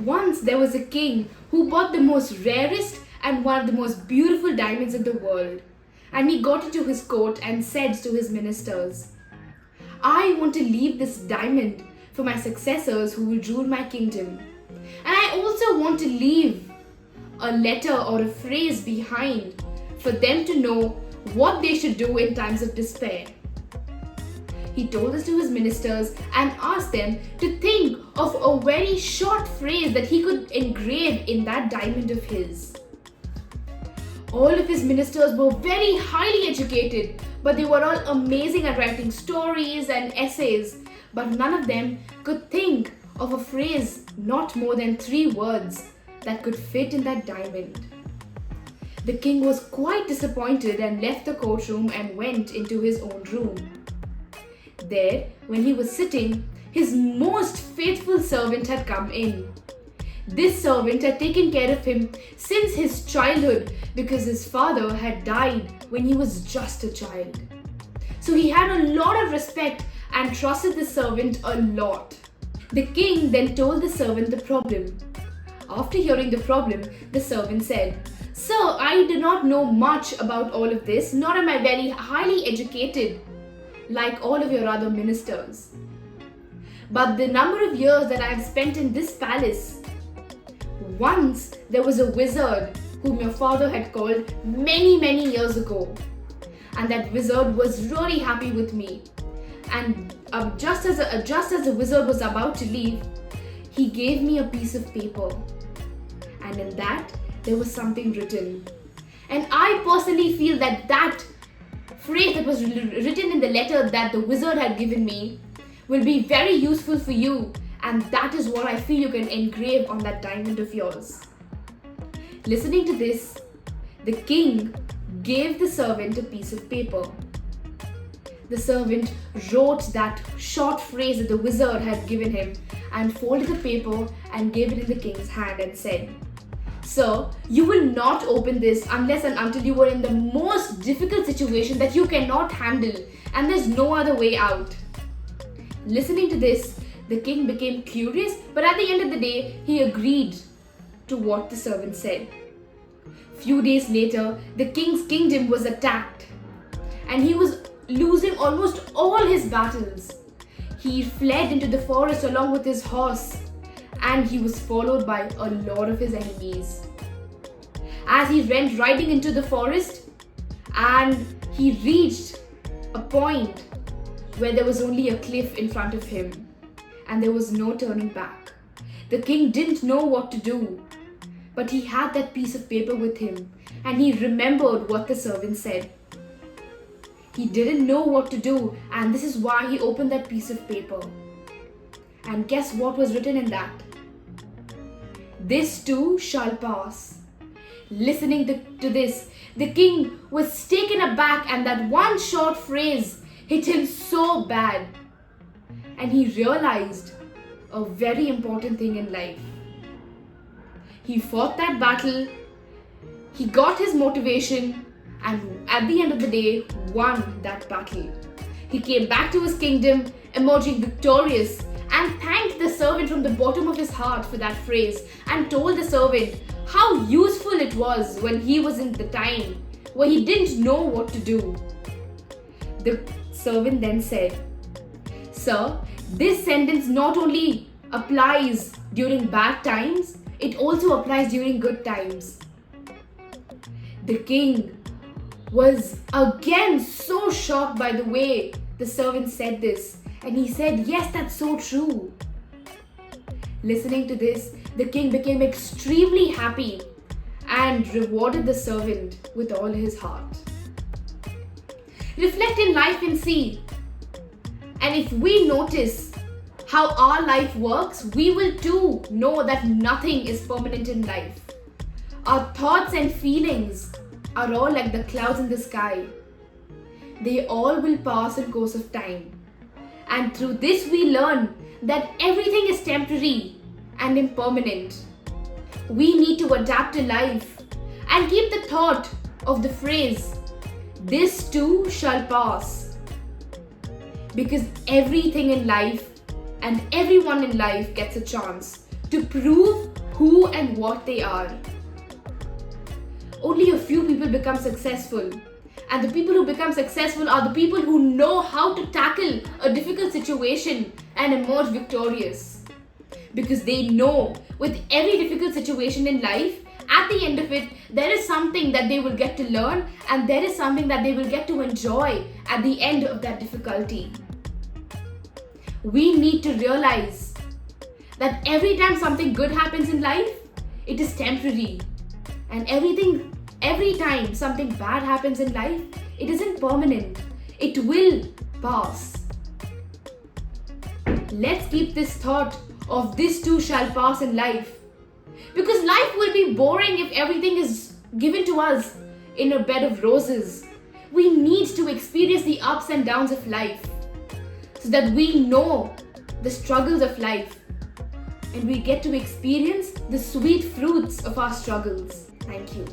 Once there was a king who bought the most rarest and one of the most beautiful diamonds in the world. And he got into his court and said to his ministers, I want to leave this diamond for my successors who will rule my kingdom. And I also want to leave a letter or a phrase behind for them to know what they should do in times of despair. He told this to his ministers and asked them to think of a very short phrase that he could engrave in that diamond of his. All of his ministers were very highly educated, but they were all amazing at writing stories and essays, but none of them could think of a phrase not more than 3 words that could fit in that diamond. The king was quite disappointed and left the courtroom and went into his own room. There, when he was sitting, his most faithful servant had come in. This servant had taken care of him since his childhood because his father had died when he was just a child. So he had a lot of respect and trusted the servant a lot. The king then told the servant the problem. After hearing the problem, the servant said, Sir, I do not know much about all of this, nor am I very highly educated like all of your other ministers. But the number of years that I have spent in this palace, once there was a wizard whom your father had called many years ago. And that wizard was really happy with me. And just as the wizard was about to leave, he gave me a piece of paper. And in that, there was something written. And I personally feel that that phrase that was written in the letter that the wizard had given me will be very useful for you, and that is what I feel you can engrave on that diamond of yours. Listening to this, the king gave the servant a piece of paper. The servant wrote that short phrase that the wizard had given him and folded the paper and gave it in the king's hand and said, Sir, you will not open this unless and until you are in the most difficult situation that you cannot handle and there's no other way out. Listening to this, the king became curious, but at the end of the day, he agreed to what the servant said. Few days later, the king's kingdom was attacked and he was losing almost all his battles. He fled into the forest along with his horse, and he was followed by a lot of his enemies. As he went riding into the forest, and he reached a point where there was only a cliff in front of him, and there was no turning back. The king didn't know what to do, but he had that piece of paper with him, and he remembered what the servant said. He didn't know what to do, and this is why he opened that piece of paper. And guess what was written in that? This too shall pass. Listening to this, the king was taken aback, and that one short phrase hit him so bad. And he realized a very important thing in life. He fought that battle, he got his motivation, and at the end of the day, won that battle. He came back to his kingdom, emerging victorious, and thanked the servant from the bottom of his heart for that phrase and told the servant how useful it was when he was in the time where he didn't know what to do. The servant then said, Sir, this sentence not only applies during bad times, it also applies during good times. The king was again so shocked by the way the servant said this. And he said, yes, that's so true. Listening to this, the king became extremely happy and rewarded the servant with all his heart. Reflect in life and see. And if we notice how our life works, we will too know that nothing is permanent in life. Our thoughts and feelings are all like the clouds in the sky. They all will pass in course of time. And through this we learn that everything is temporary and impermanent. We need to adapt to life and keep the thought of the phrase, this too shall pass. Because everything in life and everyone in life gets a chance to prove who and what they are. Only a few people become successful. And the people who become successful are the people who know how to tackle a difficult situation and emerge victorious. Because they know with every difficult situation in life, at the end of it, there is something that they will get to learn and there is something that they will get to enjoy at the end of that difficulty. We need to realize that every time something good happens in life, it is temporary. And every time something bad happens in life, it isn't permanent. It will pass. Let's keep this thought of this too shall pass in life. Because life will be boring if everything is given to us in a bed of roses. We need to experience the ups and downs of life so that we know the struggles of life and we get to experience the sweet fruits of our struggles. Thank you.